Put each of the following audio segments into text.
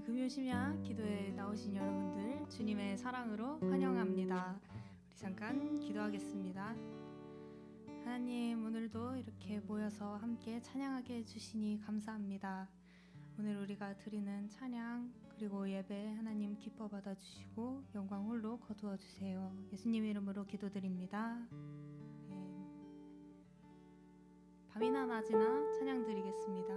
금요심야 기도에 나오신 여러분들 주님의 사랑으로 환영합니다. 우리 잠깐 기도하겠습니다. 하나님, 오늘도 이렇게 모여서 함께 찬양하게 해주시니 감사합니다. 오늘 우리가 드리는 찬양 그리고 예배 하나님 기뻐 받아주시고 영광 홀로 거두어 주세요. 예수님 이름으로 기도드립니다. 밤이나 낮이나 찬양 드리겠습니다.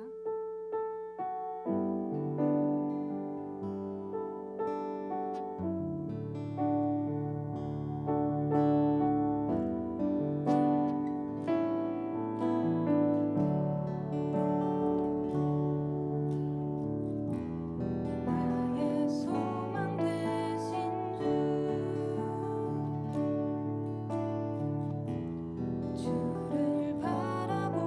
주를 바라봅니다.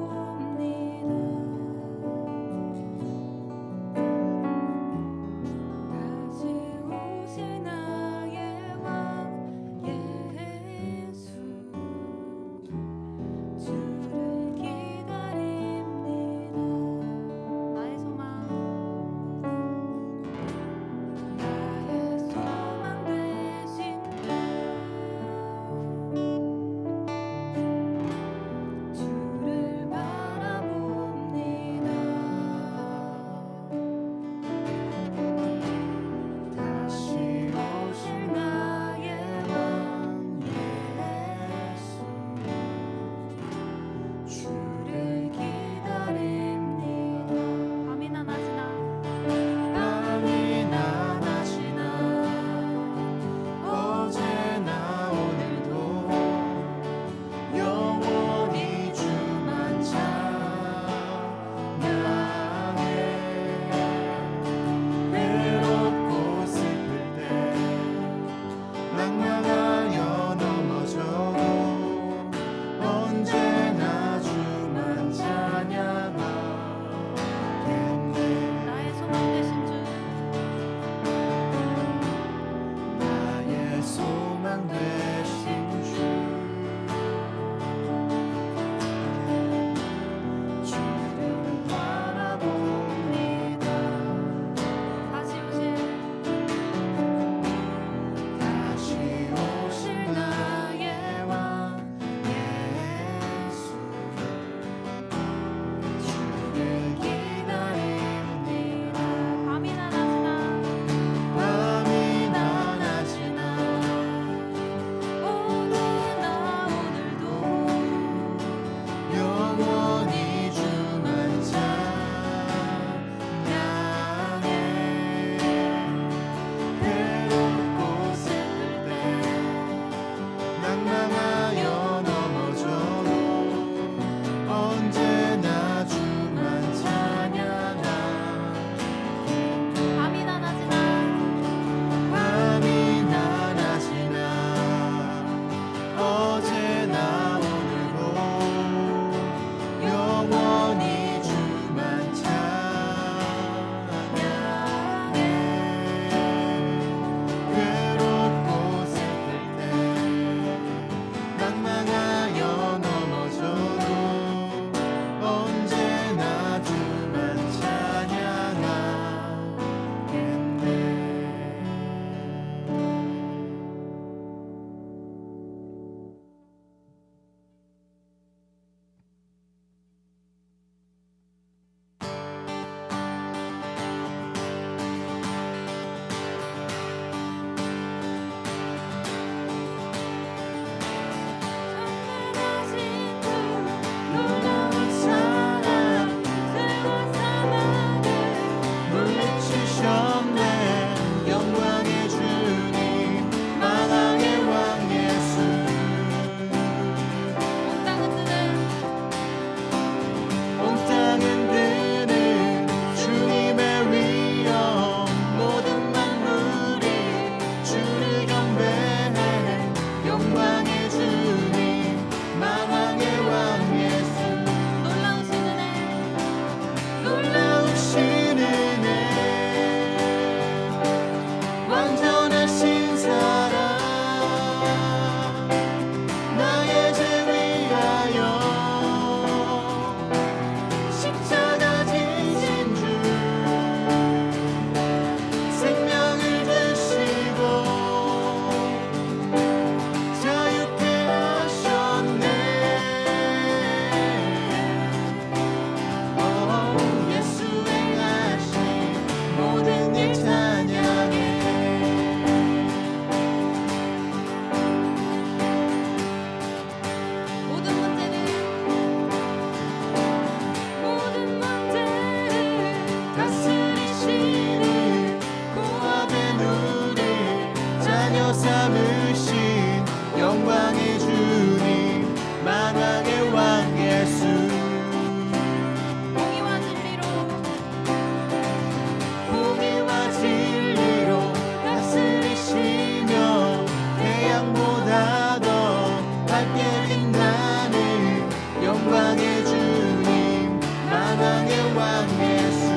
태양보다 더 밝게 빛나는 영광의 주님 만왕의 왕 예수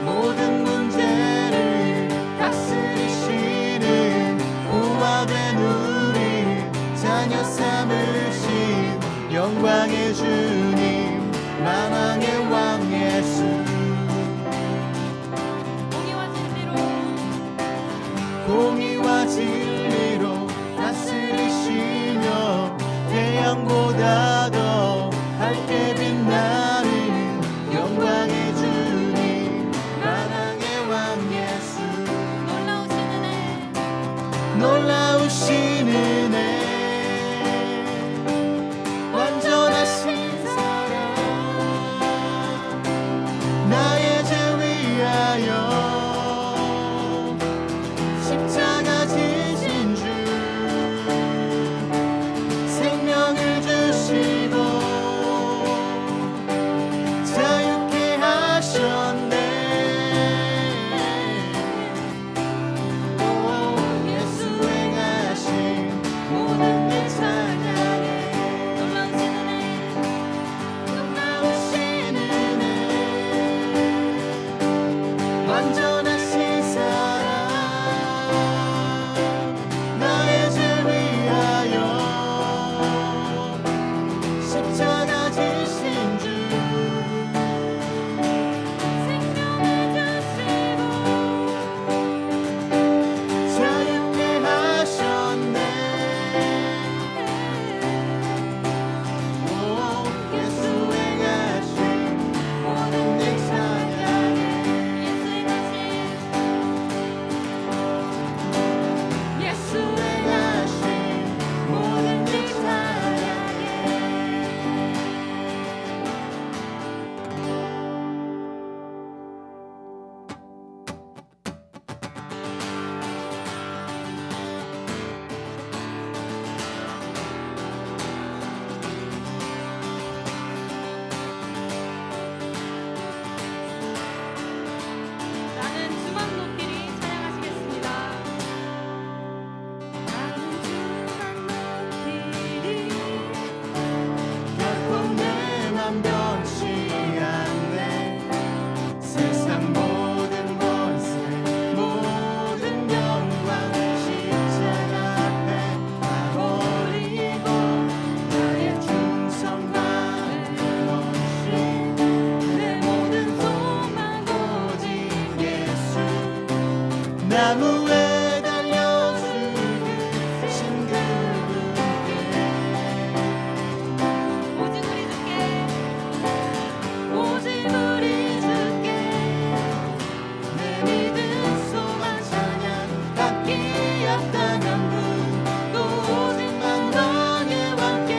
모든 문제를 다스리시는 보화된 우리 자녀 삼으신 영광의 주님 만왕의 왕 예수 공의와 진리로 다스리시며 태양보다 더 밝게 빛나는 영광의 주님 만왕의 왕 예수 놀라우신 은혜 완전하신 사랑 나의 죄 위하여 십자가 지신 주 생명을 주시고 자유케 하셨네 오 예수 행하신 모든 일 찬양해 놀라우신 은혜 완전하신 사랑 나의 죄 위하여 십자가 지신 주 생명을 주시고 자유케 하셨네 오 예수 행하신 모든 일 찬양해 예수 행하신 모든 일 찬양해 나는 주만 높이리 찬양하시겠습니다. 나는 주만 높이리 결코 내 맘 변치 않네 세상 모든 권세 모든 영광 십자가 앞에 다 버리고 나의 충성과 헌신 내 모든 소망 오직 예수 나무에 달려 죽으신 그분께 오직 우리 주께 내 믿음 소망 찬양 받기 합당한 분 또 오직 만왕의 왕께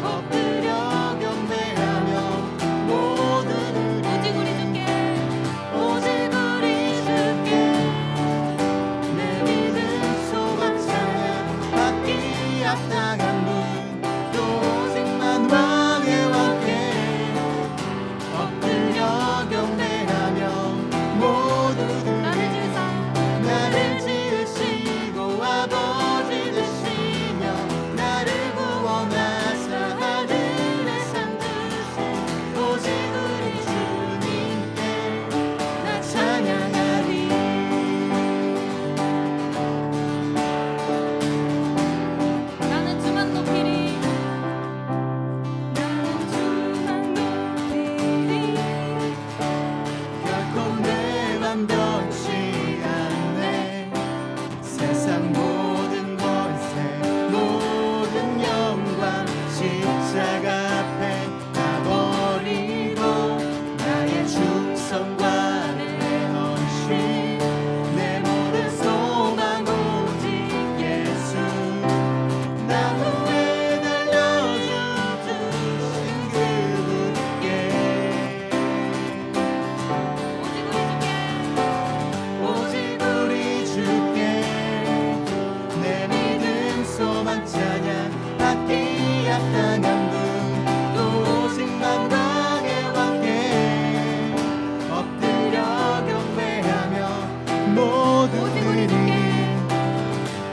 엎드려 경배하며 모든 오직 우리 주께 오직 우리 주께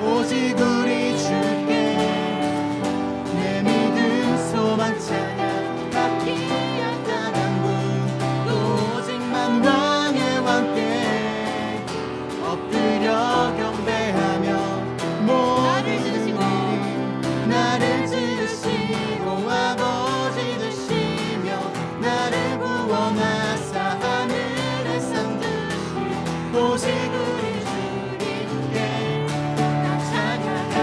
오직 우리 주께 내 믿음 소망 찬양 받기 합당한 분 또 오직만 왕의 왕께 엎드려 경배하며 모든 일이 나를 지으시고 아버지 되시며 나를 구원하사 하늘에 상 주신 오직 우리 주님께 나 찬양하리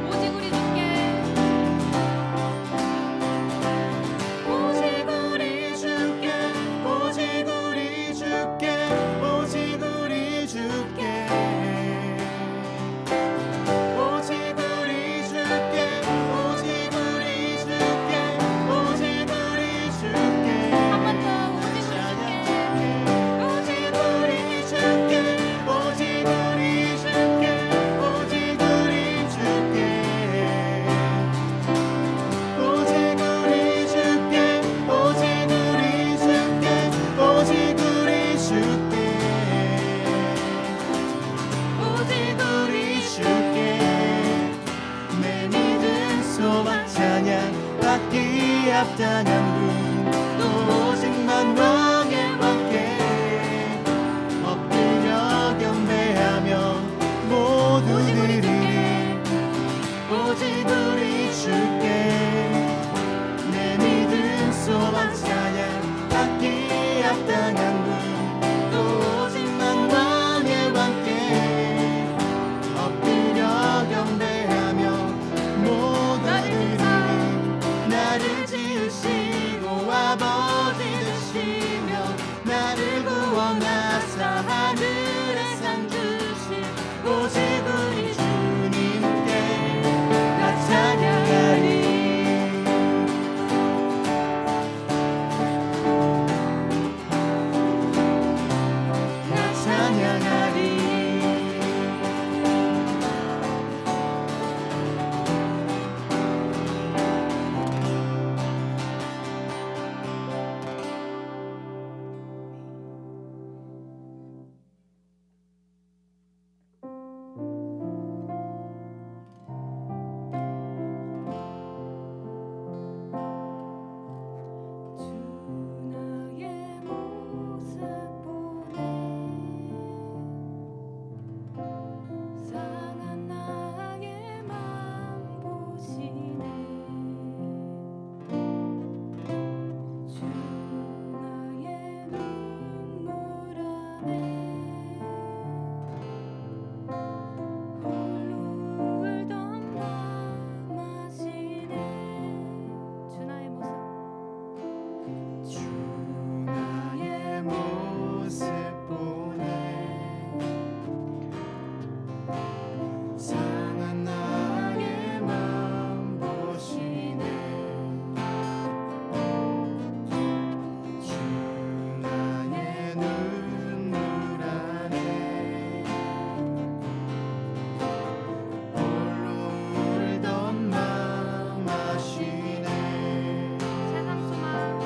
오직 우리 주께 오직 우리 주께 오직 우리 주께 오직 우리 주께 오직 우리 주께 오직 우리 주께 오직 우리 주께 한 번 더 오직 우리 주께 오직 우리 주께 오직 우리 주께 오직 우리 주께 오직 우리 주께 오직 우리 주께 오직 우리 주께 내 믿음 소망 찬양 받기 합당한 분 또 오직만 왕의 왕께 엎드려 경배하며 모두 드리리 오직 우리 주께 내 믿음 소망 찬양 받기 합당한 분 또 오직만 왕의 왕께 엎드려 경배하며 모두 드리리 나를 지으시고 아버지 되시며 나를 구원하사 하늘에 상 주신 오직 우리 주님께 나 찬양하리 나 찬양하리 주 나의 모습 보네 상한 나의 맘 보시네 주 나의 눈물 안에 홀로 울던 맘 아시네 주 나의 모습 주 나의 모습 보네 상한 나의 맘 보시네 주 나의 눈물 안에 홀로 울던 맘 아시네 세상 소망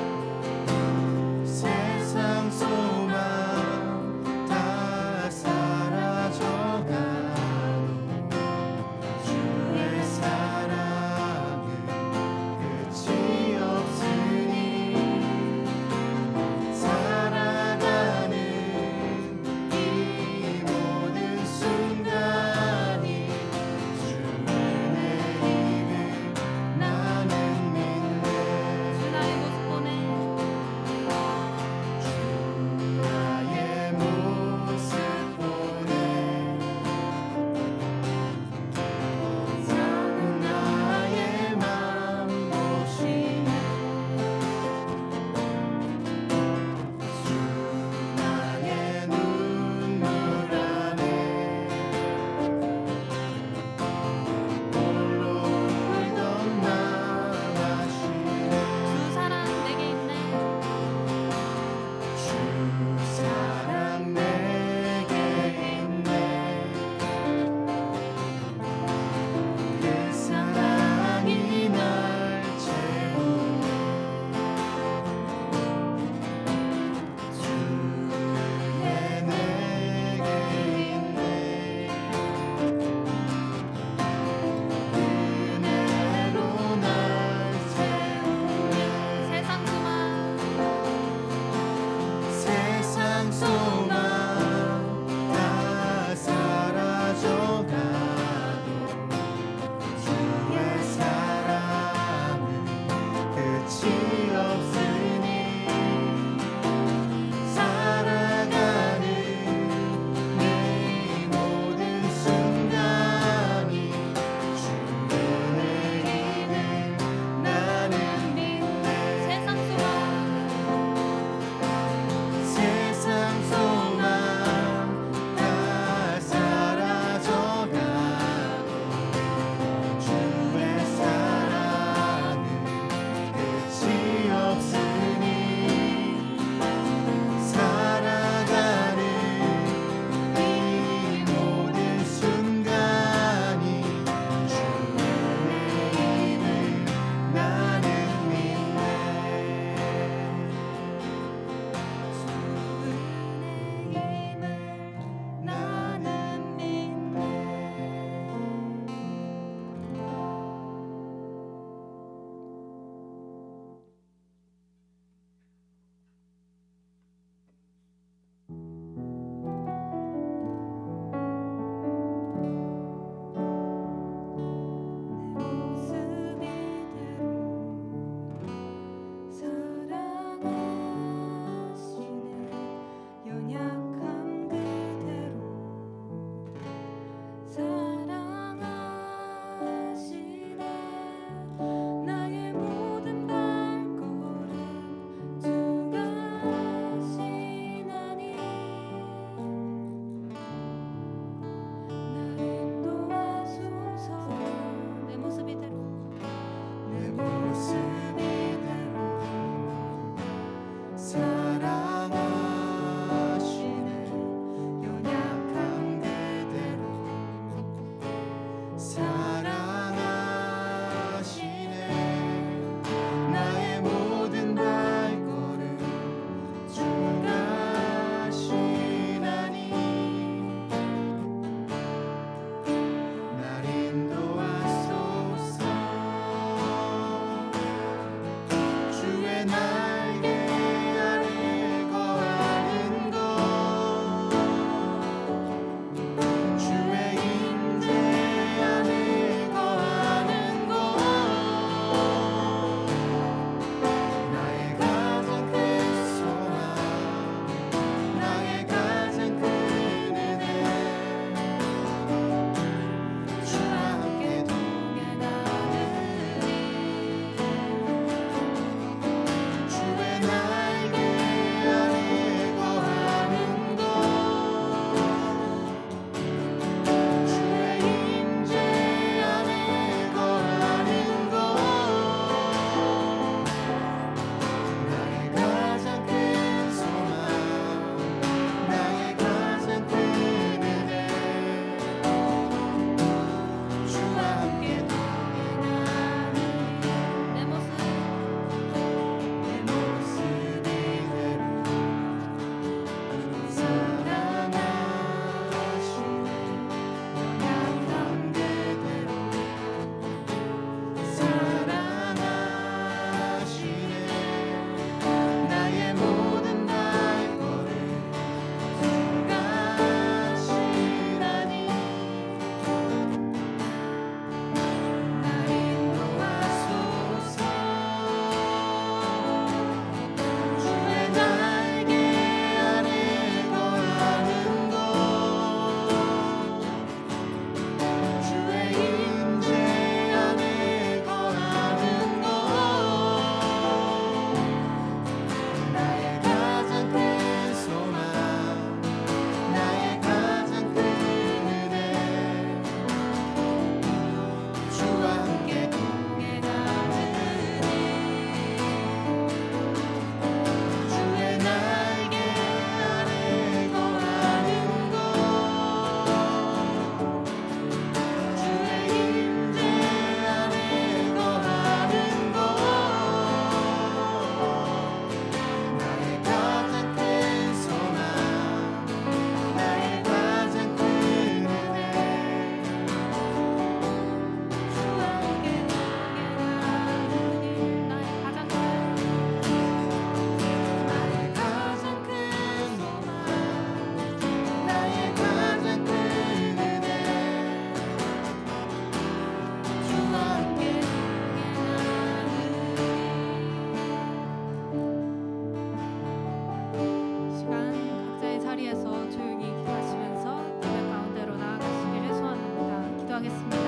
위해서 조용히 기도하시면서 예배 가운데로 나아가시기를 소원합니다. 기도하겠습니다.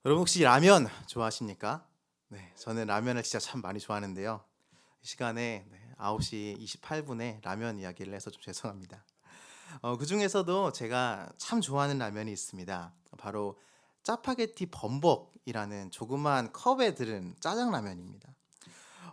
여러분 혹시 라면 좋아하십니까? 네, 저는 라면을 진짜 참 많이 좋아하는데요. 이 시간에 9시 28분에 라면 이야기를 해서 좀 죄송합니다. 그 중에서도 제가 참 좋아하는 라면이 있습니다. 바로 짜파게티 범벅이라는 조그만 컵에 들은 짜장라면입니다.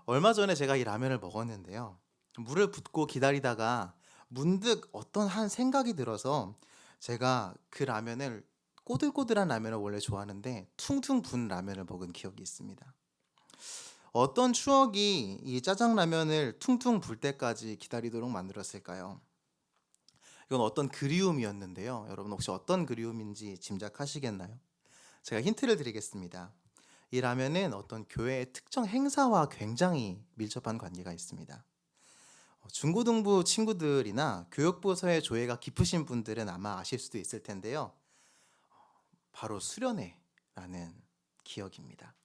얼마 전에 제가 이 라면을 먹었는데요. 물을 붓고 기다리다가 문득 어떤 한 생각이 들어서 제가 그 라면을 꼬들꼬들한 라면을 원래 좋아하는데 퉁퉁 분 라면을 먹은 기억이 있습니다. 어떤 추억이 이 짜장라면을 퉁퉁 불 때까지 기다리도록 만들었을까요? 이건 어떤 그리움이었는데요. 여러분 혹시 어떤 그리움인지 짐작하시겠나요? 제가 힌트를 드리겠습니다. 이 라면은 어떤 교회의 특정 행사와 굉장히 밀접한 관계가 있습니다. 중고등부 친구들이나 교육부서의 조예가 깊으신 분들은 아마 아실 수도 있을 텐데요. 바로 수련회라는 기억입니다.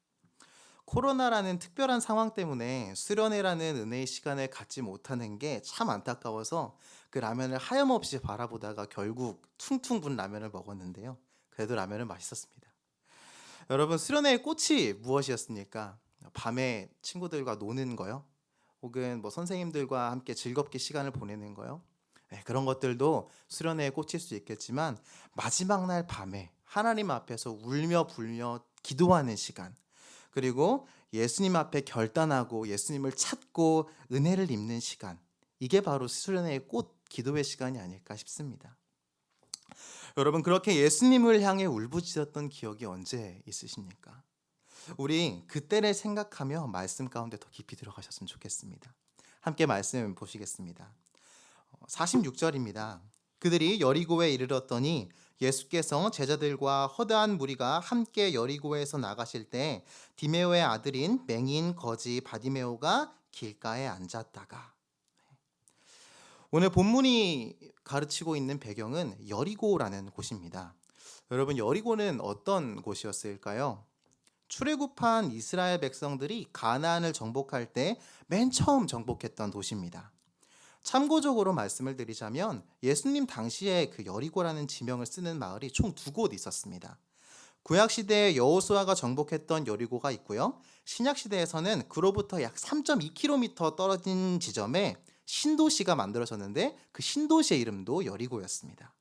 코로나라는 특별한 상황 때문에 수련회라는 은혜의 시간을 갖지 못하는 게 참 안타까워서 그 라면을 하염없이 바라보다가 결국 퉁퉁 분 라면을 먹었는데요. 그래도 라면은 맛있었습니다. 여러분 수련회의 꽃이 무엇이었습니까? 밤에 친구들과 노는 거요? 혹은 선생님들과 함께 즐겁게 시간을 보내는 거요? 네, 그런 것들도 수련회의 꽃일 수 있겠지만 마지막 날 밤에 하나님 앞에서 울며 불며 기도하는 시간, 그리고 예수님 앞에 결단하고 예수님을 찾고 은혜를 입는 시간, 이게 바로 수련회의 꽃 기도의 시간이 아닐까 싶습니다. 여러분 그렇게 예수님을 향해 울부짖었던 기억이 언제 있으십니까? 우리 그때를 생각하며 말씀 가운데 더 깊이 들어가셨으면 좋겠습니다. 함께 말씀 보시겠습니다. 46절입니다. 그들이 여리고에 이르렀더니 예수께서 제자들과 허다한 무리가 함께 여리고에서 나가실 때 디메오의 아들인 맹인 거지 바디메오가 길가에 앉았다가. 오늘 본문이 가르치고 있는 배경은 여리고라는 곳입니다. 여러분 여리고는 어떤 곳이었을까요? 출애굽한 이스라엘 백성들이 가나안을 정복할 때 맨 처음 정복했던 도시입니다. 참고적으로 말씀을 드리자면 예수님 당시에 그 여리고라는 지명을 쓰는 마을이 총 2곳 있었습니다. 구약시대에 여호수아가 정복했던 여리고가 있고요. 신약시대에서는 그로부터 약 3.2km 떨어진 지점에 신도시가 만들어졌는데 그 신도시의 이름도 여리고였습니다.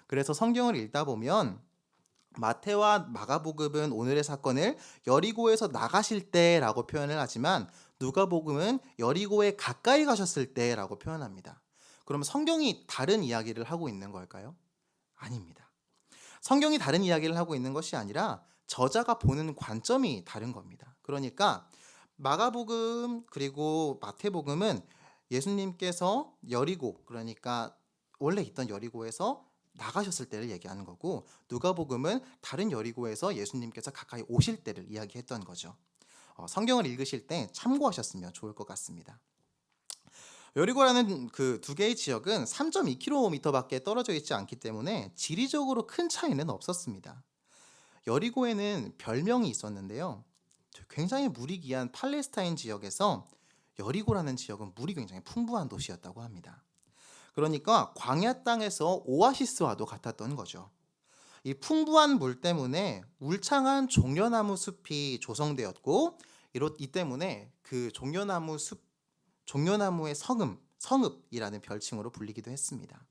그래서 성경을 읽다 보면 마태와 마가복음은 오늘의 사건을 여리고에서 나가실 때라고 표현을 하지만 누가복음은 여리고에 가까이 가셨을 때라고 표현합니다. 그럼 성경이 다른 이야기를 하고 있는 걸까요? 아닙니다. 성경이 다른 이야기를 하고 있는 것이 아니라 저자가 보는 관점이 다른 겁니다. 그러니까 마가복음 그리고 마태복음은 예수님께서 여리고, 그러니까 원래 있던 여리고에서 나가셨을 때를 얘기하는 거고, 누가복음은 다른 여리고에서 예수님께서 가까이 오실 때를 이야기했던 거죠. 성경을 읽으실 때 참고하셨으면 좋을 것 같습니다. 여리고라는 그 2개의 지역은 3.2km밖에 떨어져 있지 않기 때문에 지리적으로 큰 차이는 없었습니다. 여리고에는 별명이 있었는데요. 굉장히 물이 귀한 팔레스타인 지역에서 여리고라는 지역은 물이 굉장히 풍부한 도시였다고 합니다. 그러니까 광야 땅에서 오아시스와도 같았던 거죠. 이 풍부한 물 때문에 울창한 종려나무 숲이 조성되었고, 이 때문에 그 종려나무의 성읍이라는 별칭으로 불리기도 했습니다.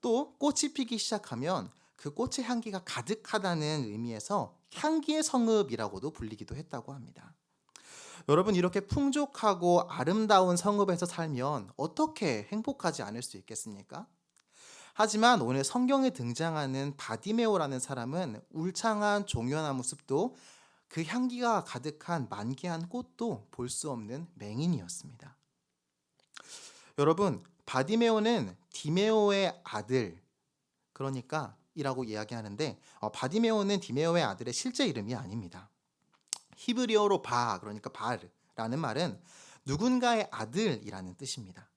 또 꽃이 피기 시작하면 그 꽃의 향기가 가득하다는 의미에서 향기의 성읍이라고도 불리기도 했다고 합니다. 여러분 이렇게 풍족하고 아름다운 성읍에서 살면 어떻게 행복하지 않을 수 있겠습니까? 하지만 오늘 성경에 등장하는 바디메오라는 사람은 울창한 종려나무 숲도 그 향기가 가득한 만개한 꽃도 볼 수 없는 맹인이었습니다. 여러분 바디메오는 디메오의 아들, 그러니까 이라고 이야기하는데 바디메오는 디메오의 아들의 실제 이름이 아닙니다. 히브리어로 그러니까 바르라는 말은 누군가의 아들이라는 뜻입니다.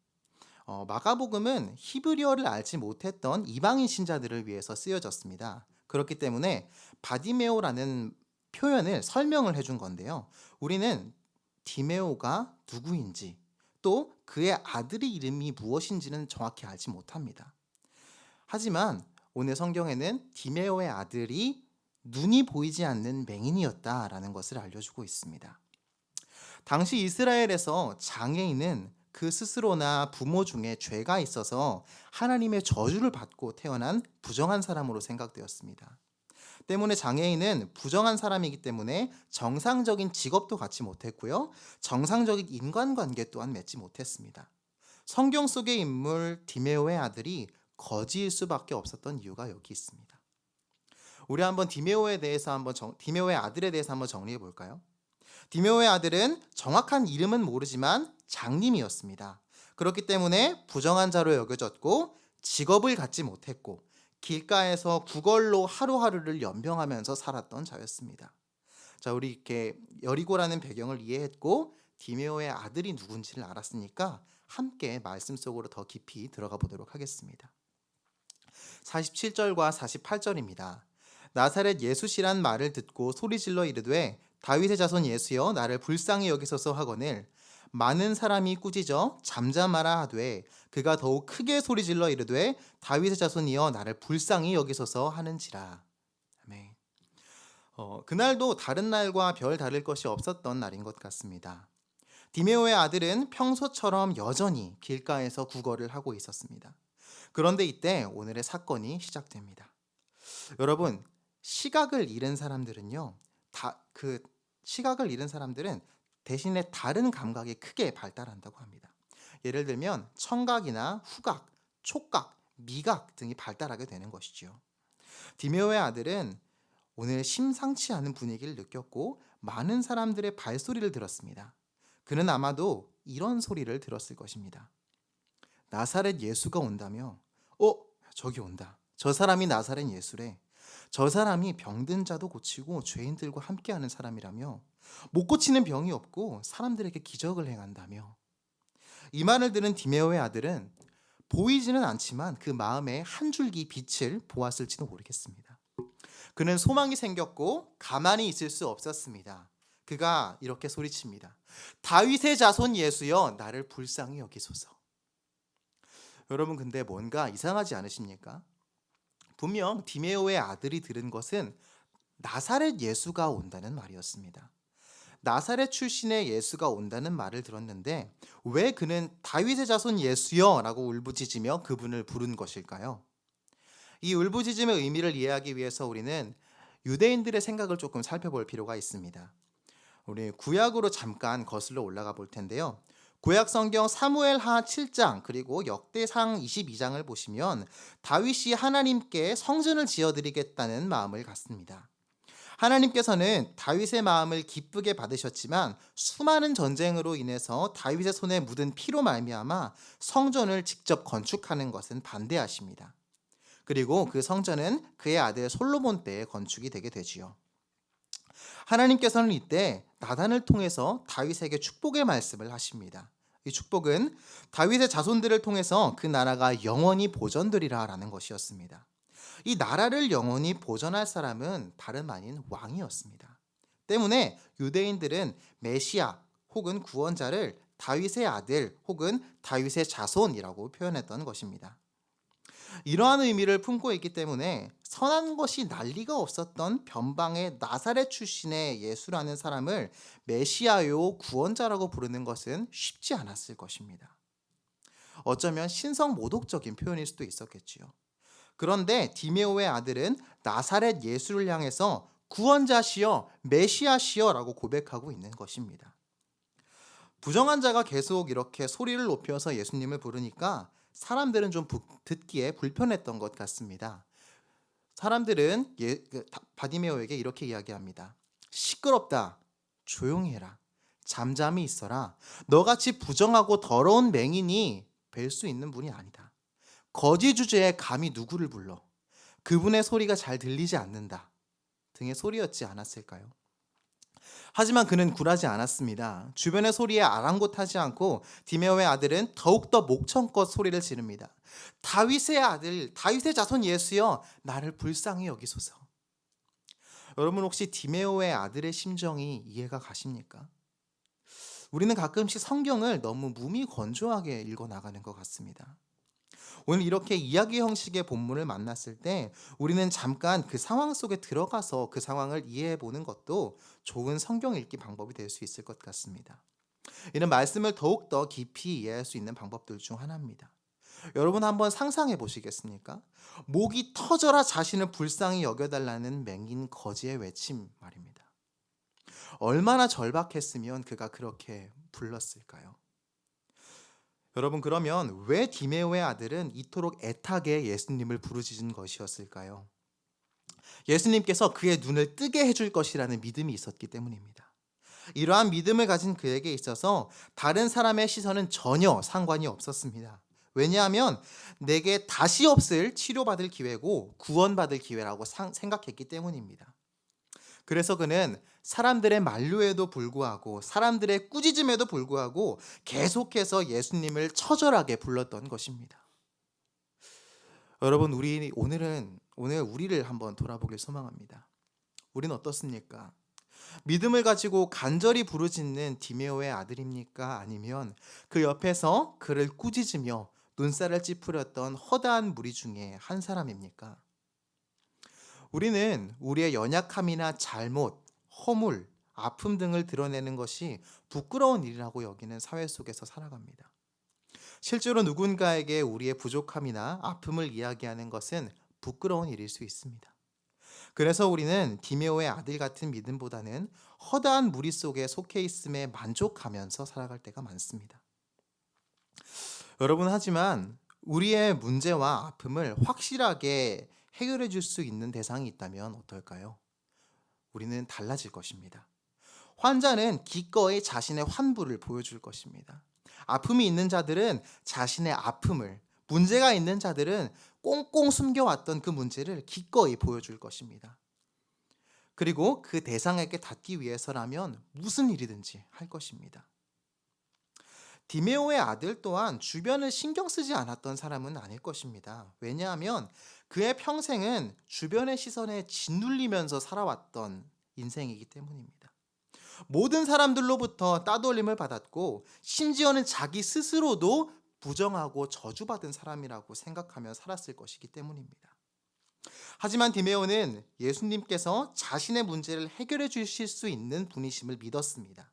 마가복음은 히브리어를 알지 못했던 이방인 신자들을 위해서 쓰여졌습니다. 그렇기 때문에 바디메오라는 표현을 설명을 해준 건데요. 우리는 디메오가 누구인지 또 그의 아들의 이름이 무엇인지는 정확히 알지 못합니다. 하지만 오늘 성경에는 디메오의 아들이 눈이 보이지 않는 맹인이었다라는 것을 알려주고 있습니다. 당시 이스라엘에서 장애인은 그 스스로나 부모 중에 죄가 있어서 하나님의 저주를 받고 태어난 부정한 사람으로 생각되었습니다. 때문에 장애인은 부정한 사람이기 때문에 정상적인 직업도 갖지 못했고요. 정상적인 인간관계 또한 맺지 못했습니다. 성경 속의 인물 디메오의 아들이 거지일 수밖에 없었던 이유가 여기 있습니다. 우리 한번 디메오의 아들에 대해서 한번 정리해 볼까요? 디메오의 아들은 정확한 이름은 모르지만 장님이었습니다. 그렇기 때문에 부정한 자로 여겨졌고 직업을 갖지 못했고 길가에서 구걸로 하루하루를 연병하면서 살았던 자였습니다. 자, 우리 이렇게 여리고라는 배경을 이해했고 디메오의 아들이 누군지를 알았으니까 함께 말씀 속으로 더 깊이 들어가 보도록 하겠습니다. 47절과 48절입니다. 나사렛 예수시란 말을 듣고 소리질러 이르되 다윗의 자손 예수여 나를 불쌍히 여기소서 하거늘 많은 사람이 꾸짖어 잠잠하라 하되 그가 더욱 크게 소리질러 이르되 다윗의 자손이여 나를 불쌍히 여기소서 하는지라. 아멘. 그날도 다른 날과 별 다를 것이 없었던 날인 것 같습니다. 디메오의 아들은 평소처럼 여전히 길가에서 구걸을 하고 있었습니다. 그런데 이때 오늘의 사건이 시작됩니다. 여러분, 시각을 잃은 사람들은 대신에 다른 감각이 크게 발달한다고 합니다. 예를 들면 청각이나 후각, 촉각, 미각 등이 발달하게 되는 것이죠. 디메오의 아들은 오늘 심상치 않은 분위기를 느꼈고 많은 사람들의 발소리를 들었습니다. 그는 아마도 이런 소리를 들었을 것입니다. 나사렛 예수가 온다며? 저기 온다. 저 사람이 나사렛 예수래. 저 사람이 병든 자도 고치고 죄인들과 함께하는 사람이라며 못 고치는 병이 없고 사람들에게 기적을 행한다며. 이 말을 들은 디메오의 아들은 보이지는 않지만 그 마음에 한 줄기 빛을 보았을지도 모르겠습니다. 그는 소망이 생겼고 가만히 있을 수 없었습니다. 그가 이렇게 소리칩니다. 다윗의 자손 예수여 나를 불쌍히 여기소서. 여러분, 근데 뭔가 이상하지 않으십니까? 분명 디메오의 아들이 들은 것은 나사렛 예수가 온다는 말이었습니다. 나사렛 출신의 예수가 온다는 말을 들었는데 왜 그는 다윗의 자손 예수여 라고 울부짖으며 그분을 부른 것일까요? 이 울부짖음의 의미를 이해하기 위해서 우리는 유대인들의 생각을 조금 살펴볼 필요가 있습니다. 우리 구약으로 잠깐 거슬러 올라가 볼 텐데요. 구약 성경 사무엘하 7장 그리고 역대상 22장을 보시면 다윗이 하나님께 성전을 지어드리겠다는 마음을 갖습니다. 하나님께서는 다윗의 마음을 기쁘게 받으셨지만 수많은 전쟁으로 인해서 다윗의 손에 묻은 피로 말미암아 성전을 직접 건축하는 것은 반대하십니다. 그리고 그 성전은 그의 아들 솔로몬 때에 건축이 되게 되지요. 하나님께서는 이때 나단을 통해서 다윗에게 축복의 말씀을 하십니다. 이 축복은 다윗의 자손들을 통해서 그 나라가 영원히 보존되리라 라는 것이었습니다. 이 나라를 영원히 보존할 사람은 다름 아닌 왕이었습니다. 때문에 유대인들은 메시아 혹은 구원자를 다윗의 아들 혹은 다윗의 자손이라고 표현했던 것입니다. 이러한 의미를 품고 있기 때문에 선한 것이 난리가 없었던 변방의 나사렛 출신의 예수라는 사람을 메시아요 구원자라고 부르는 것은 쉽지 않았을 것입니다. 어쩌면 신성 모독적인 표현일 수도 있었겠지요. 그런데 디메오의 아들은 나사렛 예수를 향해서 구원자시여 메시아시여 라고 고백하고 있는 것입니다. 부정한 자가 계속 이렇게 소리를 높여서 예수님을 부르니까 사람들은 좀 듣기에 불편했던 것 같습니다. 사람들은 바디메오에게 이렇게 이야기합니다. 시끄럽다. 조용히 해라. 잠잠히 있어라. 너같이 부정하고 더러운 맹인이 뵐 수 있는 분이 아니다. 거지 주제에 감히 누구를 불러. 그분의 소리가 잘 들리지 않는다. 등의 소리였지 않았을까요? 하지만 그는 굴하지 않았습니다. 주변의 소리에 아랑곳하지 않고 디메오의 아들은 더욱더 목청껏 소리를 지릅니다. 다윗의 아들, 다윗의 자손 예수여 나를 불쌍히 여기소서. 여러분 혹시 디메오의 아들의 심정이 이해가 가십니까? 우리는 가끔씩 성경을 너무 무미건조하게 읽어 나가는 것 같습니다. 오늘 이렇게 이야기 형식의 본문을 만났을 때 우리는 잠깐 그 상황 속에 들어가서 그 상황을 이해해 보는 것도 좋은 성경 읽기 방법이 될 수 있을 것 같습니다. 이는 말씀을 더욱더 깊이 이해할 수 있는 방법들 중 하나입니다. 여러분 한번 상상해 보시겠습니까? 목이 터져라 자신을 불쌍히 여겨달라는 맹인 거지의 외침 말입니다. 얼마나 절박했으면 그가 그렇게 불렀을까요? 여러분 그러면 왜 디메오의 아들은 이토록 애타게 예수님을 부르짖은 것이었을까요? 예수님께서 그의 눈을 뜨게 해줄 것이라는 믿음이 있었기 때문입니다. 이러한 믿음을 가진 그에게 있어서 다른 사람의 시선은 전혀 상관이 없었습니다. 왜냐하면 내게 다시 없을 치료받을 기회고 구원받을 기회라고 생각했기 때문입니다. 그래서 그는 사람들의 만류에도 불구하고 사람들의 꾸짖음에도 불구하고 계속해서 예수님을 처절하게 불렀던 것입니다. 여러분 오늘 우리를 한번 돌아보길 소망합니다. 우리는 어떻습니까? 믿음을 가지고 간절히 부르짖는 디메오의 아들입니까? 아니면 그 옆에서 그를 꾸짖으며 눈살을 찌푸렸던 허다한 무리 중에 한 사람입니까? 우리는 우리의 연약함이나 잘못, 허물, 아픔 등을 드러내는 것이 부끄러운 일이라고 여기는 사회 속에서 살아갑니다. 실제로 누군가에게 우리의 부족함이나 아픔을 이야기하는 것은 부끄러운 일일 수 있습니다. 그래서 우리는 디메오의 아들 같은 믿음보다는 허다한 무리 속에 속해 있음에 만족하면서 살아갈 때가 많습니다. 여러분 하지만 우리의 문제와 아픔을 확실하게 해결해 줄 수 있는 대상이 있다면 어떨까요? 우리는 달라질 것입니다. 환자는 기꺼이 자신의 환부를 보여줄 것입니다. 아픔이 있는 자들은 자신의 아픔을, 문제가 있는 자들은 꽁꽁 숨겨왔던 그 문제를 기꺼이 보여줄 것입니다. 그리고 그 대상에게 닿기 위해서라면 무슨 일이든지 할 것입니다. 디메오의 아들 또한 주변을 신경 쓰지 않았던 사람은 아닐 것입니다. 왜냐하면 그의 평생은 주변의 시선에 짓눌리면서 살아왔던 인생이기 때문입니다. 모든 사람들로부터 따돌림을 받았고 심지어는 자기 스스로도 부정하고 저주받은 사람이라고 생각하며 살았을 것이기 때문입니다. 하지만 디메오는 예수님께서 자신의 문제를 해결해 주실 수 있는 분이심을 믿었습니다.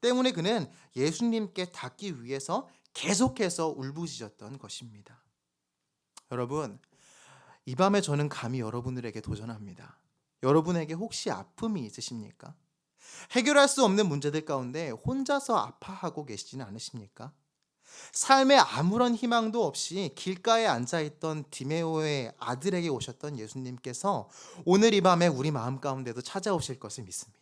때문에 그는 예수님께 닿기 위해서 계속해서 울부짖었던 것입니다. 여러분, 이 밤에 저는 감히 여러분들에게 도전합니다. 여러분에게 혹시 아픔이 있으십니까? 해결할 수 없는 문제들 가운데 혼자서 아파하고 계시지는 않으십니까? 삶에 아무런 희망도 없이 길가에 앉아있던 디메오의 아들에게 오셨던 예수님께서 오늘 이 밤에 우리 마음 가운데도 찾아오실 것을 믿습니다.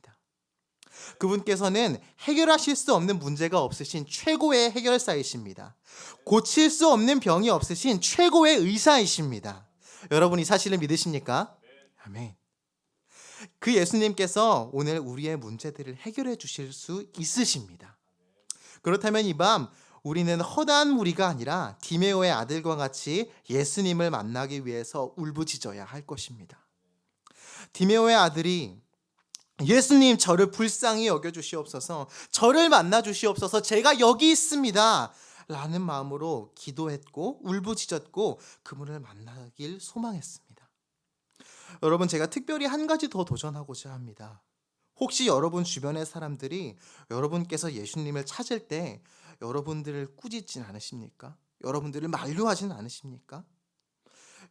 그분께서는 해결하실 수 없는 문제가 없으신 최고의 해결사이십니다. 고칠 수 없는 병이 없으신 최고의 의사이십니다. 여러분 이 사실을 믿으십니까? 아멘. 그 예수님께서 오늘 우리의 문제들을 해결해 주실 수 있으십니다. 그렇다면 이 밤 우리는 허다한 무리가 아니라 디메오의 아들과 같이 예수님을 만나기 위해서 울부짖어야 할 것입니다. 디메오의 아들이 예수님 저를 불쌍히 여겨주시옵소서, 저를 만나주시옵소서, 제가 여기 있습니다 라는 마음으로 기도했고 울부짖었고 그분을 만나길 소망했습니다. 여러분 제가 특별히 한 가지 더 도전하고자 합니다. 혹시 여러분 주변의 사람들이 여러분께서 예수님을 찾을 때 여러분들을 꾸짖진 않으십니까? 여러분들을 만류하진 않으십니까?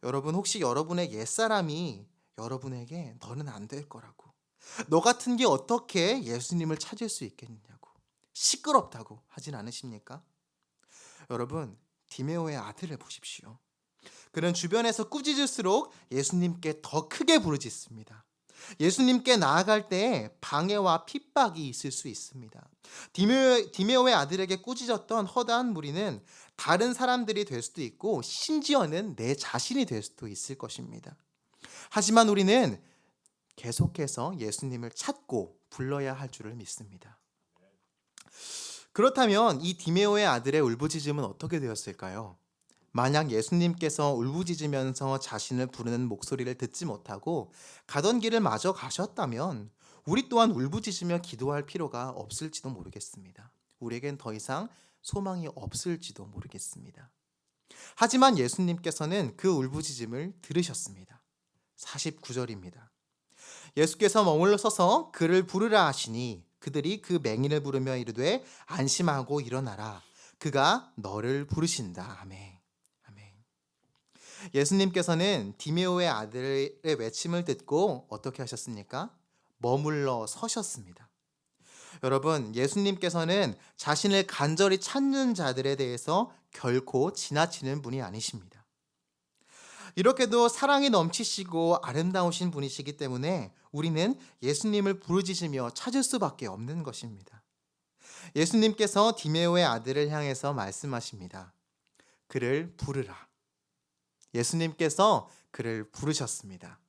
여러분 혹시 여러분의 옛사람이 여러분에게 너는 안 될 거라고, 너 같은 게 어떻게 예수님을 찾을 수 있겠냐고, 시끄럽다고 하진 않으십니까? 여러분 디메오의 아들을 보십시오. 그는 주변에서 꾸짖을수록 예수님께 더 크게 부르짖습니다. 예수님께 나아갈 때 방해와 핍박이 있을 수 있습니다. 디메오의 아들에게 꾸짖었던 허다한 무리는 다른 사람들이 될 수도 있고 심지어는 내 자신이 될 수도 있을 것입니다. 하지만 우리는 계속해서 예수님을 찾고 불러야 할 줄을 믿습니다. 그렇다면 이 디메오의 아들의 울부짖음은 어떻게 되었을까요? 만약 예수님께서 울부짖으면서 자신을 부르는 목소리를 듣지 못하고 가던 길을 마저 가셨다면 우리 또한 울부짖으며 기도할 필요가 없을지도 모르겠습니다. 우리에겐 더 이상 소망이 없을지도 모르겠습니다. 하지만 예수님께서는 그 울부짖음을 들으셨습니다. 49절입니다. 예수께서 머물러 서서 그를 부르라 하시니 그들이 그 맹인을 부르며 이르되 안심하고 일어나라. 그가 너를 부르신다. 아멘. 아멘. 예수님께서는 디메오의 아들의 외침을 듣고 어떻게 하셨습니까? 머물러 서셨습니다. 여러분, 예수님께서는 자신을 간절히 찾는 자들에 대해서 결코 지나치는 분이 아니십니다. 이렇게도 사랑이 넘치시고 아름다우신 분이시기 때문에 우리는 예수님을 부르짖으며 찾을 수밖에 없는 것입니다. 예수님께서 디메오의 아들을 향해서 말씀하십니다. 그를 부르라. 예수님께서 그를 부르셨습니다.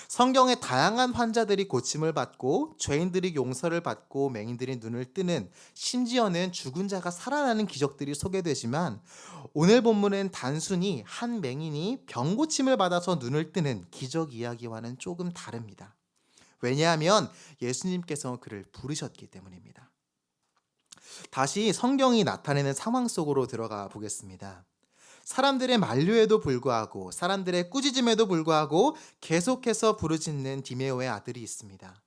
성경에 다양한 환자들이 고침을 받고 죄인들이 용서를 받고 맹인들이 눈을 뜨는, 심지어는 죽은 자가 살아나는 기적들이 소개되지만 오늘 본문은 단순히 한 맹인이 병 고침을 받아서 눈을 뜨는 기적 이야기와는 조금 다릅니다. 왜냐하면 예수님께서 그를 부르셨기 때문입니다. 다시 성경이 나타내는 상황 속으로 들어가 보겠습니다. 사람들의 만류에도 불구하고 사람들의 꾸짖음에도 불구하고 계속해서 부르짖는 디메오의 아들이 있습니다.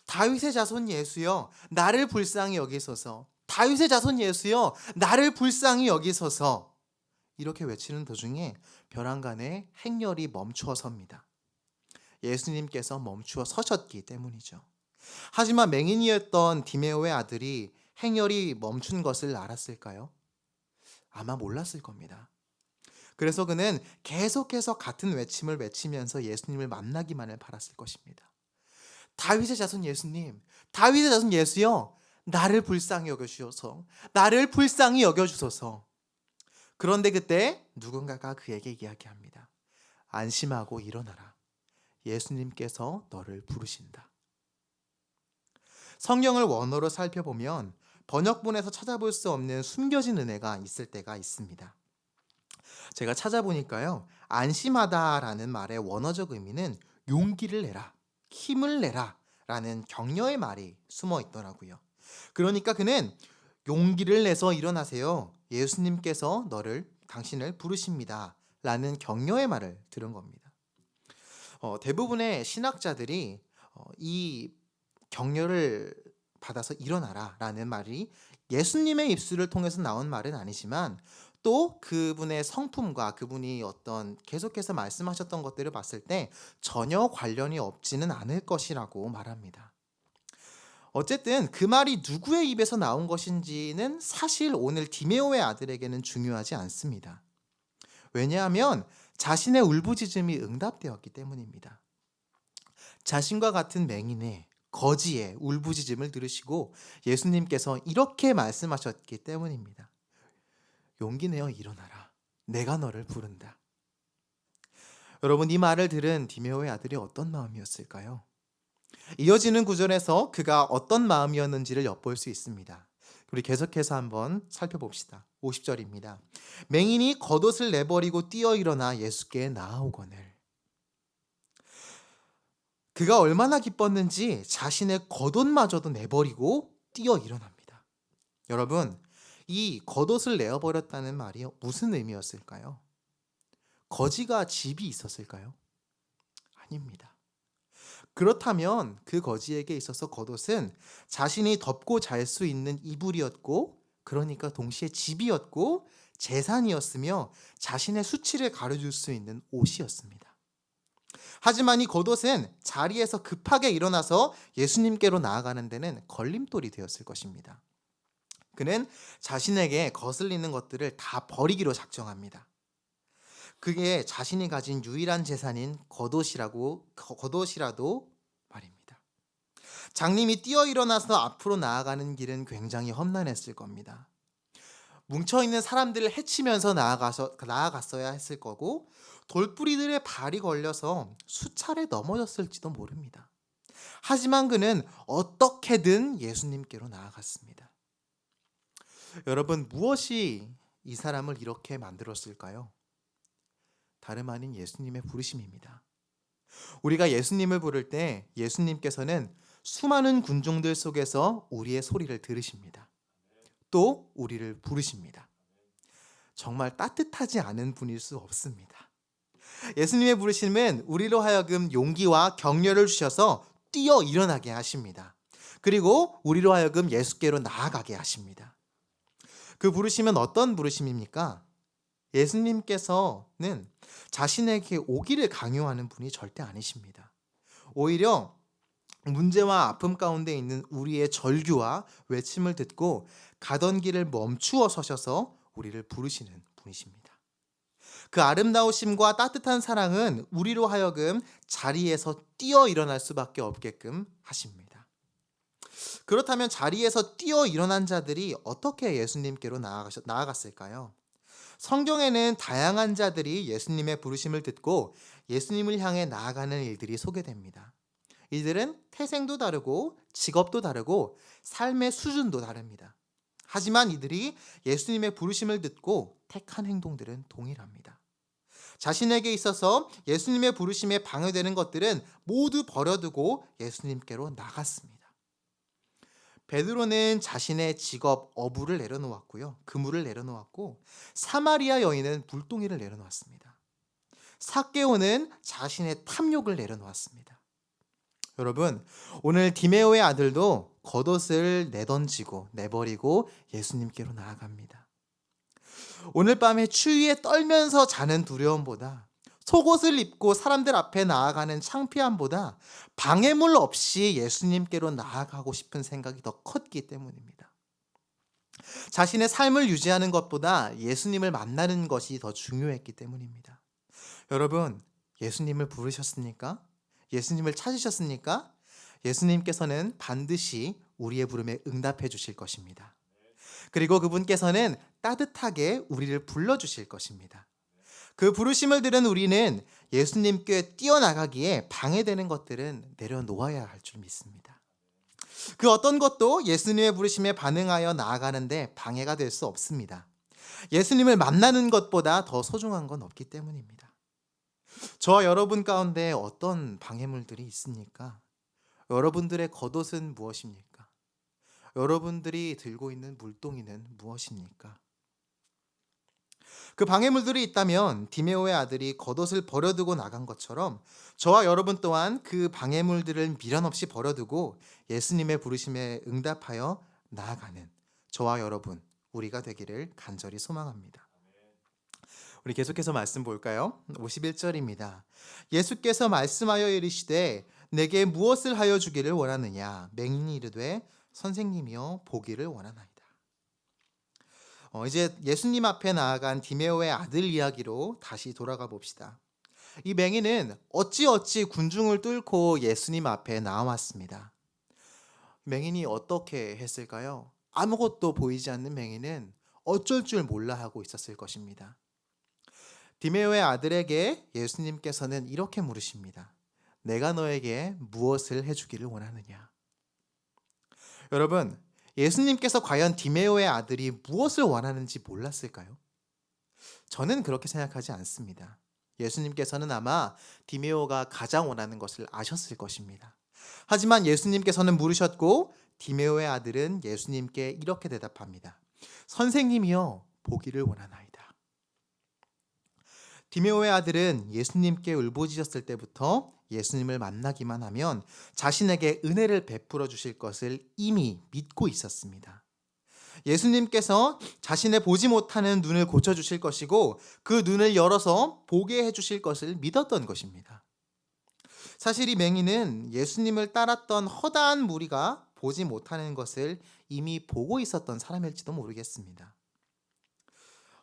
다윗의 자손 예수여 나를 불쌍히 여기소서. 다윗의 자손 예수여 나를 불쌍히 여기소서. 이렇게 외치는 도중에 벼랑간에 행렬이 멈추어 섭니다. 예수님께서 멈추어 서셨기 때문이죠. 하지만 맹인이었던 디메오의 아들이 행렬이 멈춘 것을 알았을까요? 아마 몰랐을 겁니다. 그래서 그는 계속해서 같은 외침을 외치면서 예수님을 만나기만을 바랐을 것입니다. 다윗의 자손 예수님, 다윗의 자손 예수여, 나를 불쌍히 여겨주소서, 나를 불쌍히 여겨주소서. 그런데 그때 누군가가 그에게 이야기합니다. 안심하고 일어나라. 예수님께서 너를 부르신다. 성경을 원어로 살펴보면 번역본에서 찾아볼 수 없는 숨겨진 은혜가 있을 때가 있습니다. 제가 찾아보니까요, 안심하다라는 말의 원어적 의미는 용기를 내라, 힘을 내라 라는 격려의 말이 숨어 있더라고요. 그러니까 그는 용기를 내서 일어나세요. 예수님께서 당신을 부르십니다 라는 격려의 말을 들은 겁니다. 대부분의 신학자들이 이 격려를 받아서 일어나라 라는 말이 예수님의 입술을 통해서 나온 말은 아니지만 또 그분의 성품과 그분이 어떤 계속해서 말씀하셨던 것들을 봤을 때 전혀 관련이 없지는 않을 것이라고 말합니다. 어쨌든 그 말이 누구의 입에서 나온 것인지는 사실 오늘 디메오의 아들에게는 중요하지 않습니다. 왜냐하면 자신의 울부짖음이 응답되었기 때문입니다. 자신과 같은 맹인의 거지의 울부짖음을 들으시고 예수님께서 이렇게 말씀하셨기 때문입니다. 용기 내어 일어나라. 내가 너를 부른다. 여러분, 이 말을 들은 디메오의 아들이 어떤 마음이었을까요? 이어지는 구절에서 그가 어떤 마음이었는지를 엿볼 수 있습니다. 우리 계속해서 한번 살펴봅시다. 50절입니다. 맹인이 겉옷을 내버리고 뛰어 일어나 예수께 나아오거늘. 그가 얼마나 기뻤는지 자신의 겉옷마저도 내버리고 뛰어 일어납니다. 여러분, 이 겉옷을 내어버렸다는 말이 무슨 의미였을까요? 거지가 집이 있었을까요? 아닙니다. 그렇다면 그 거지에게 있어서 겉옷은 자신이 덮고 잘 수 있는 이불이었고, 그러니까 동시에 집이었고 재산이었으며 자신의 수치를 가려줄 수 있는 옷이었습니다. 하지만 이 겉옷은 자리에서 급하게 일어나서 예수님께로 나아가는 데는 걸림돌이 되었을 것입니다. 그는 자신에게 거슬리는 것들을 다 버리기로 작정합니다. 그게 자신이 가진 유일한 재산인 겉옷이라도 말입니다. 장님이 뛰어 일어나서 앞으로 나아가는 길은 굉장히 험난했을 겁니다. 뭉쳐있는 사람들을 해치면서 나아갔어야 했을 거고 돌뿌리들의 발이 걸려서 수차례 넘어졌을지도 모릅니다. 하지만 그는 어떻게든 예수님께로 나아갔습니다. 여러분, 무엇이 이 사람을 이렇게 만들었을까요? 다름 아닌 예수님의 부르심입니다. 우리가 예수님을 부를 때 예수님께서는 수많은 군중들 속에서 우리의 소리를 들으십니다. 또 우리를 부르십니다. 정말 따뜻하지 않은 분일 수 없습니다. 예수님의 부르심은 우리로 하여금 용기와 격려를 주셔서 뛰어 일어나게 하십니다. 그리고 우리로 하여금 예수께로 나아가게 하십니다. 그 부르심은 어떤 부르심입니까? 예수님께서는 자신에게 오기를 강요하는 분이 절대 아니십니다. 오히려 문제와 아픔 가운데 있는 우리의 절규와 외침을 듣고 가던 길을 멈추어 서셔서 우리를 부르시는 분이십니다. 그 아름다우심과 따뜻한 사랑은 우리로 하여금 자리에서 뛰어 일어날 수밖에 없게끔 하십니다. 그렇다면 자리에서 뛰어 일어난 자들이 어떻게 예수님께로 나아갔을까요? 성경에는 다양한 자들이 예수님의 부르심을 듣고 예수님을 향해 나아가는 일들이 소개됩니다. 이들은 태생도 다르고 직업도 다르고 삶의 수준도 다릅니다. 하지만 이들이 예수님의 부르심을 듣고 택한 행동들은 동일합니다. 자신에게 있어서 예수님의 부르심에 방해되는 것들은 모두 버려두고 예수님께로 나갔습니다. 베드로는 자신의 직업 어부를 내려놓았고요. 그물을 내려놓았고 사마리아 여인은 물동이를 내려놓았습니다. 삭개오는 자신의 탐욕을 내려놓았습니다. 여러분, 오늘 디메오의 아들도 겉옷을 내버리고 예수님께로 나아갑니다. 오늘 밤에 추위에 떨면서 자는 두려움보다 속옷을 입고 사람들 앞에 나아가는 창피함보다 방해물 없이 예수님께로 나아가고 싶은 생각이 더 컸기 때문입니다. 자신의 삶을 유지하는 것보다 예수님을 만나는 것이 더 중요했기 때문입니다. 여러분, 예수님을 부르셨습니까? 예수님을 찾으셨습니까? 예수님께서는 반드시 우리의 부름에 응답해 주실 것입니다. 그리고 그분께서는 따뜻하게 우리를 불러주실 것입니다. 그 부르심을 들은 우리는 예수님께 뛰어나가기에 방해되는 것들은 내려놓아야 할 줄 믿습니다. 그 어떤 것도 예수님의 부르심에 반응하여 나아가는데 방해가 될 수 없습니다. 예수님을 만나는 것보다 더 소중한 건 없기 때문입니다. 저와 여러분 가운데 어떤 방해물들이 있습니까? 여러분들의 겉옷은 무엇입니까? 여러분들이 들고 있는 물동이는 무엇입니까? 그 방해물들이 있다면 디메오의 아들이 겉옷을 버려두고 나간 것처럼 저와 여러분 또한 그 방해물들을 미련 없이 버려두고 예수님의 부르심에 응답하여 나아가는 저와 여러분, 우리가 되기를 간절히 소망합니다. 우리 계속해서 말씀 볼까요? 51절입니다. 예수께서 말씀하여 이르시되 내게 무엇을 하여 주기를 원하느냐? 맹인이 이르되 선생님이여 보기를 원하나이다. 이제 예수님 앞에 나아간 디메오의 아들 이야기로 다시 돌아가 봅시다. 이 맹인은 어찌 군중을 뚫고 예수님 앞에 나왔습니다. 맹인이 어떻게 했을까요? 아무것도 보이지 않는 맹인은 어쩔 줄 몰라 하고 있었을 것입니다. 디메오의 아들에게 예수님께서는 이렇게 물으십니다. 내가 너에게 무엇을 해주기를 원하느냐? 여러분, 예수님께서 과연 디메오의 아들이 무엇을 원하는지 몰랐을까요? 저는 그렇게 생각하지 않습니다. 예수님께서는 아마 디메오가 가장 원하는 것을 아셨을 것입니다. 하지만 예수님께서는 물으셨고 디메오의 아들은 예수님께 이렇게 대답합니다. 선생님이여 보기를 원하나이다. 디메오의 아들은 예수님께 울부짖었을 때부터 예수님을 만나기만 하면 자신에게 은혜를 베풀어 주실 것을 이미 믿고 있었습니다. 예수님께서 자신의 보지 못하는 눈을 고쳐주실 것이고 그 눈을 열어서 보게 해주실 것을 믿었던 것입니다. 사실 이 맹인은 예수님을 따랐던 허다한 무리가 보지 못하는 것을 이미 보고 있었던 사람일지도 모르겠습니다.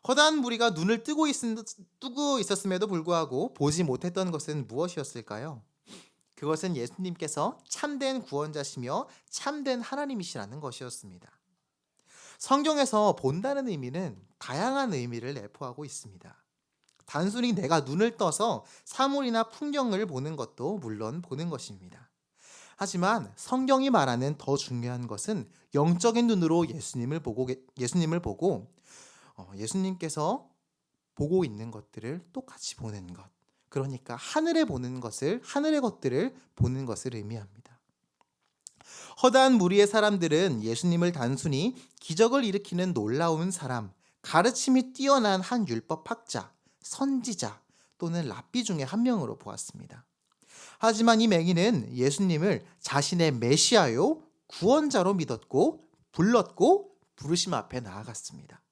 허다한 무리가 눈을 뜨고 있었음에도 불구하고 보지 못했던 것은 무엇이었을까요? 그것은 예수님께서 참된 구원자시며 참된 하나님이시라는 것이었습니다. 성경에서 본다는 의미는 다양한 의미를 내포하고 있습니다. 단순히 내가 눈을 떠서 사물이나 풍경을 보는 것도 물론 보는 것입니다. 하지만 성경이 말하는 더 중요한 것은 영적인 눈으로 예수님을 보고 예수님께서 보고 있는 것들을 똑같이 보는 것. 그러니까 하늘의 것들을 보는 것을 의미합니다. 허다한 무리의 사람들은 예수님을 단순히 기적을 일으키는 놀라운 사람, 가르침이 뛰어난 한 율법학자, 선지자 또는 랍비 중에 한 명으로 보았습니다. 하지만 이 맹인은 예수님을 자신의 메시아요, 구원자로 믿었고 불렀고 부르심 앞에 나아갔습니다.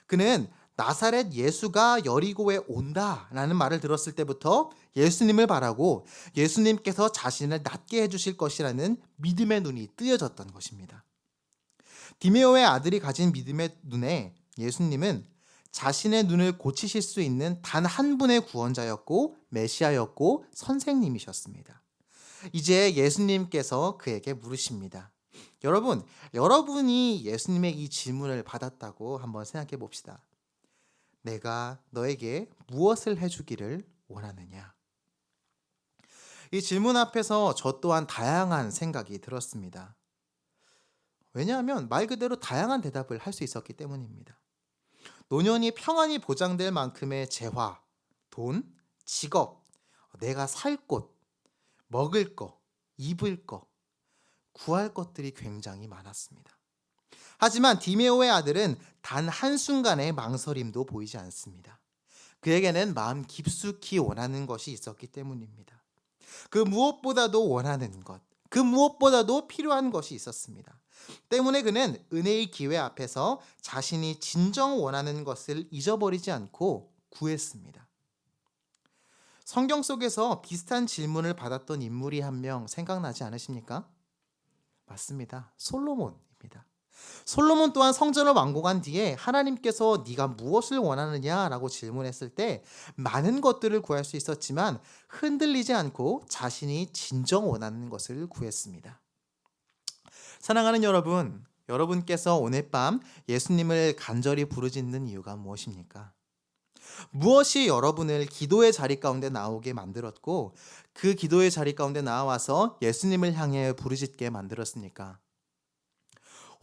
그는 나사렛 예수가 여리고에 온다라는 말을 들었을 때부터 예수님을 바라고 예수님께서 자신을 낫게 해주실 것이라는 믿음의 눈이 뜨여졌던 것입니다. 디메오의 아들이 가진 믿음의 눈에 예수님은 자신의 눈을 고치실 수 있는 단 한 분의 구원자였고 메시아였고 선생님이셨습니다. 이제 예수님께서 그에게 물으십니다. 여러분이 예수님의 이 질문을 받았다고 한번 생각해 봅시다. 내가 너에게 무엇을 해주기를 원하느냐? 이 질문 앞에서 저 또한 다양한 생각이 들었습니다. 왜냐하면 말 그대로 다양한 대답을 할 수 있었기 때문입니다. 노년이 평안이 보장될 만큼의 재화, 돈, 직업, 내가 살 곳, 먹을 거, 입을 거, 구할 것들이 굉장히 많았습니다. 하지만 디메오의 아들은 단 한순간의 망설임도 보이지 않습니다. 그에게는 마음 깊숙이 원하는 것이 있었기 때문입니다. 그 무엇보다도 원하는 것, 그 무엇보다도 필요한 것이 있었습니다. 때문에 그는 은혜의 기회 앞에서 자신이 진정 원하는 것을 잊어버리지 않고 구했습니다. 성경 속에서 비슷한 질문을 받았던 인물이 한 명 생각나지 않으십니까? 맞습니다. 솔로몬입니다. 솔로몬 또한 성전을 완공한 뒤에 하나님께서 네가 무엇을 원하느냐라고 질문했을 때 많은 것들을 구할 수 있었지만 흔들리지 않고 자신이 진정 원하는 것을 구했습니다. 사랑하는 여러분, 여러분께서 오늘 밤 예수님을 간절히 부르짖는 이유가 무엇입니까? 무엇이 여러분을 기도의 자리 가운데 나오게 만들었고 그 기도의 자리 가운데 나와서 예수님을 향해 부르짖게 만들었습니까?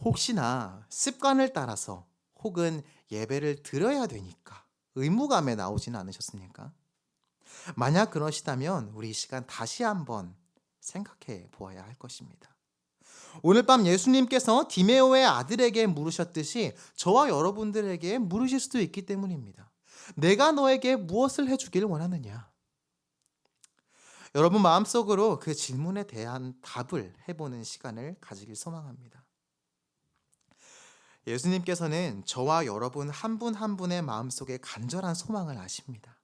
혹시나 습관을 따라서 혹은 예배를 드려야 되니까 의무감에 나오지는 않으셨습니까? 만약 그러시다면 우리 이 시간 다시 한번 생각해 보아야 할 것입니다. 오늘 밤 예수님께서 디메오의 아들에게 물으셨듯이 저와 여러분들에게 물으실 수도 있기 때문입니다. 내가 너에게 무엇을 해주길 원하느냐? 여러분 마음속으로 그 질문에 대한 답을 해보는 시간을 가지길 소망합니다. 예수님께서는 저와 여러분 한 분 한 분의 마음속에 간절한 소망을 아십니다.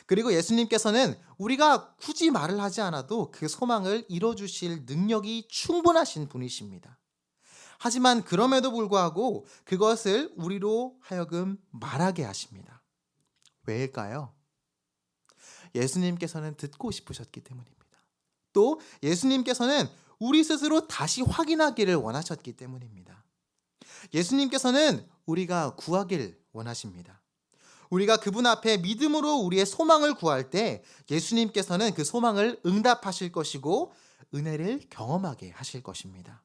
그리고 예수님께서는 우리가 굳이 말을 하지 않아도 그 소망을 이뤄주실 능력이 충분하신 분이십니다. 하지만 그럼에도 불구하고 그것을 우리로 하여금 말하게 하십니다. 왜일까요? 예수님께서는 듣고 싶으셨기 때문입니다. 또 예수님께서는 우리 스스로 다시 확인하기를 원하셨기 때문입니다. 예수님께서는 우리가 구하길 원하십니다. 우리가 그분 앞에 믿음으로 우리의 소망을 구할 때 예수님께서는 그 소망을 응답하실 것이고 은혜를 경험하게 하실 것입니다.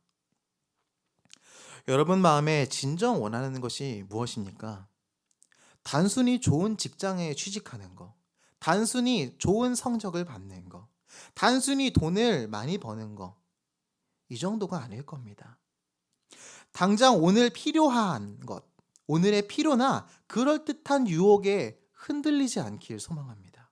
여러분 마음에 진정 원하는 것이 무엇입니까? 단순히 좋은 직장에 취직하는 거, 단순히 좋은 성적을 받는 거, 단순히 돈을 많이 버는 거, 이 정도가 아닐 겁니다. 당장 오늘 필요한 것, 오늘의 필요나 그럴듯한 유혹에 흔들리지 않길 소망합니다.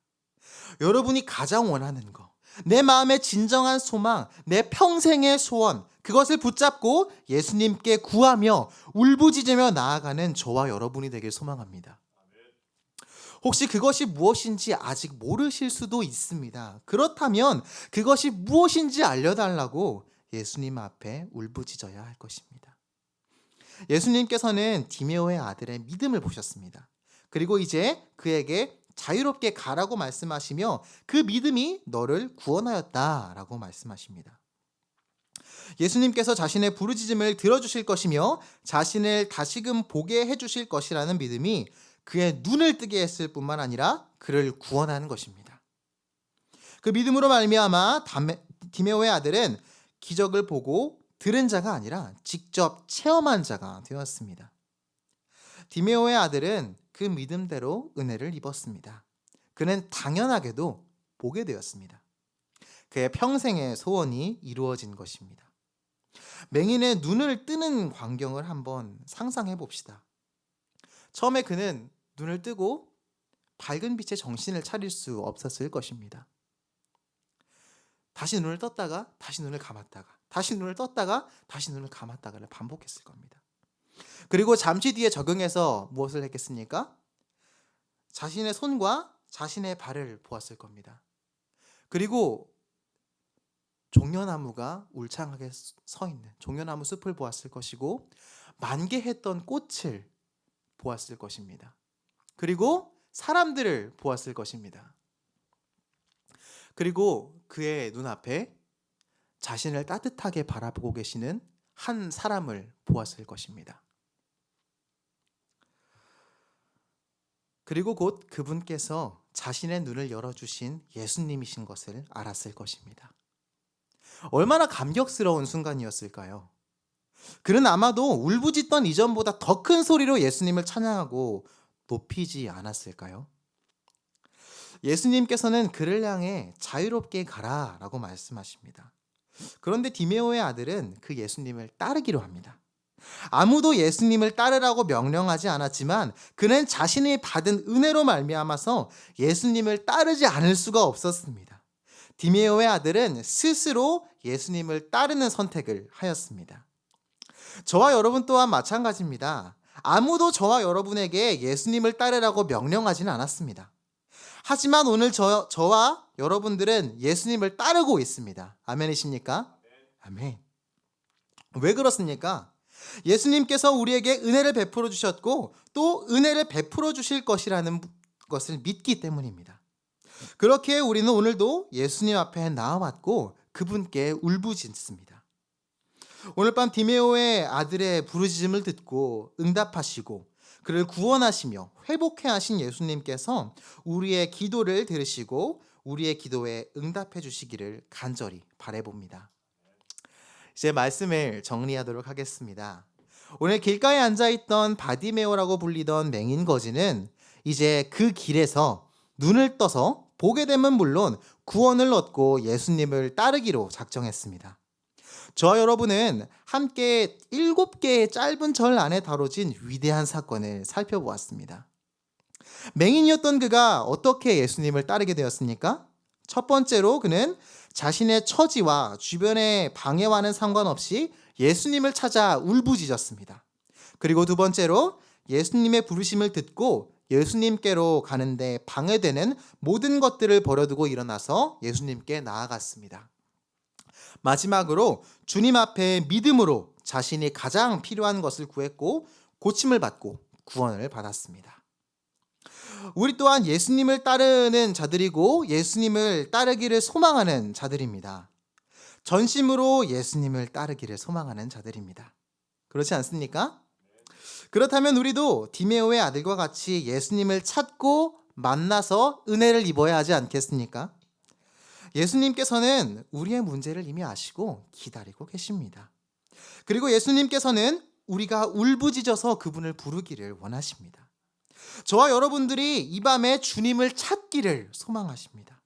여러분이 가장 원하는 것, 내 마음의 진정한 소망, 내 평생의 소원, 그것을 붙잡고 예수님께 구하며 울부짖으며 나아가는 저와 여러분이 되길 소망합니다. 혹시 그것이 무엇인지 아직 모르실 수도 있습니다. 그렇다면 그것이 무엇인지 알려달라고 예수님 앞에 울부짖어야 할 것입니다. 예수님께서는 디메오의 아들의 믿음을 보셨습니다. 그리고 이제 그에게 자유롭게 가라고 말씀하시며 그 믿음이 너를 구원하였다라고 말씀하십니다. 예수님께서 자신의 부르짖음을 들어주실 것이며 자신을 다시금 보게 해주실 것이라는 믿음이 그의 눈을 뜨게 했을 뿐만 아니라 그를 구원하는 것입니다. 그 믿음으로 말미암아 디메오의 아들은 기적을 보고 들은 자가 아니라 직접 체험한 자가 되었습니다. 디메오의 아들은 그 그 믿음대로 은혜를 입었습니다. 그는 당연하게도 보게 되었습니다. 그의 평생의 소원이 이루어진 것입니다. 맹인의 눈을 뜨는 광경을 한번 상상해 봅시다. 처음에 그는 눈을 뜨고 밝은 빛에 정신을 차릴 수 없었을 것입니다. 다시 눈을 떴다가 다시 눈을 감았다가 다시 눈을 떴다가 다시 눈을 감았다가를 반복했을 겁니다. 그리고 잠시 뒤에 적응해서 무엇을 했겠습니까? 자신의 손과 자신의 발을 보았을 겁니다. 그리고 종려나무가 울창하게 서 있는 종려나무 숲을 보았을 것이고 만개했던 꽃을 보았을 것입니다. 그리고 사람들을 보았을 것입니다. 그리고 그의 눈앞에 자신을 따뜻하게 바라보고 계시는 한 사람을 보았을 것입니다. 그리고 곧 그분께서 자신의 눈을 열어주신 예수님이신 것을 알았을 것입니다. 얼마나 감격스러운 순간이었을까요? 그는 아마도 울부짖던 이전보다 더 큰 소리로 예수님을 찬양하고 높이지 않았을까요? 예수님께서는 그를 향해 자유롭게 가라라고 말씀하십니다. 그런데 디메오의 아들은 그 예수님을 따르기로 합니다. 아무도 예수님을 따르라고 명령하지 않았지만 그는 자신이 받은 은혜로 말미암아서 예수님을 따르지 않을 수가 없었습니다. 디메오의 아들은 스스로 예수님을 따르는 선택을 하였습니다. 저와 여러분 또한 마찬가지입니다. 아무도 저와 여러분에게 예수님을 따르라고 명령하지는 않았습니다. 하지만 오늘 저와 여러분들은 예수님을 따르고 있습니다. 아멘이십니까? 아멘. 왜 그렇습니까? 예수님께서 우리에게 은혜를 베풀어 주셨고 또 은혜를 베풀어 주실 것이라는 것을 믿기 때문입니다. 그렇게 우리는 오늘도 예수님 앞에 나아왔고 그분께 울부짖습니다. 오늘 밤 디메오의 아들의 부르짖음을 듣고 응답하시고 그를 구원하시며 회복해 하신 예수님께서 우리의 기도를 들으시고 우리의 기도에 응답해 주시기를 간절히 바라봅니다. 이제 말씀을 정리하도록 하겠습니다. 오늘 길가에 앉아있던 바디메오라고 불리던 맹인 거지는 이제 그 길에서 눈을 떠서 보게 되면 물론 구원을 얻고 예수님을 따르기로 작정했습니다. 저와 여러분은 함께 7개의 짧은 절 안에 다뤄진 위대한 사건을 살펴보았습니다. 맹인이었던 그가 어떻게 예수님을 따르게 되었습니까? 첫 번째로 그는 자신의 처지와 주변의 방해와는 상관없이 예수님을 찾아 울부짖었습니다. 그리고 두 번째로 예수님의 부르심을 듣고 예수님께로 가는데 방해되는 모든 것들을 버려두고 일어나서 예수님께 나아갔습니다. 마지막으로 주님 앞에 믿음으로 자신이 가장 필요한 것을 구했고 고침을 받고 구원을 받았습니다. 우리 또한 예수님을 따르는 자들이고 예수님을 따르기를 소망하는 자들입니다. 전심으로 예수님을 따르기를 소망하는 자들입니다. 그렇지 않습니까? 그렇다면 우리도 디메오의 아들과 같이 예수님을 찾고 만나서 은혜를 입어야 하지 않겠습니까? 예수님께서는 우리의 문제를 이미 아시고 기다리고 계십니다. 그리고 예수님께서는 우리가 울부짖어서 그분을 부르기를 원하십니다. 저와 여러분들이 이 밤에 주님을 찾기를 소망하십니다.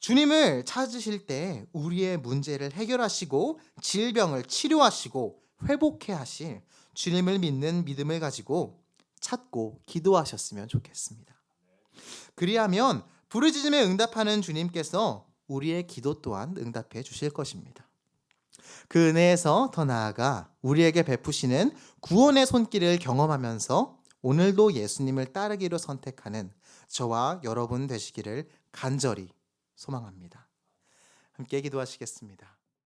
주님을 찾으실 때 우리의 문제를 해결하시고 질병을 치료하시고 회복해 하실 주님을 믿는 믿음을 가지고 찾고 기도하셨으면 좋겠습니다. 그리하면 부르짖음에 응답하는 주님께서 우리의 기도 또한 응답해 주실 것입니다. 그 은혜에서 더 나아가 우리에게 베푸시는 구원의 손길을 경험하면서 오늘도 예수님을 따르기로 선택하는 저와 여러분 되시기를 간절히 소망합니다. 함께 기도하시겠습니다.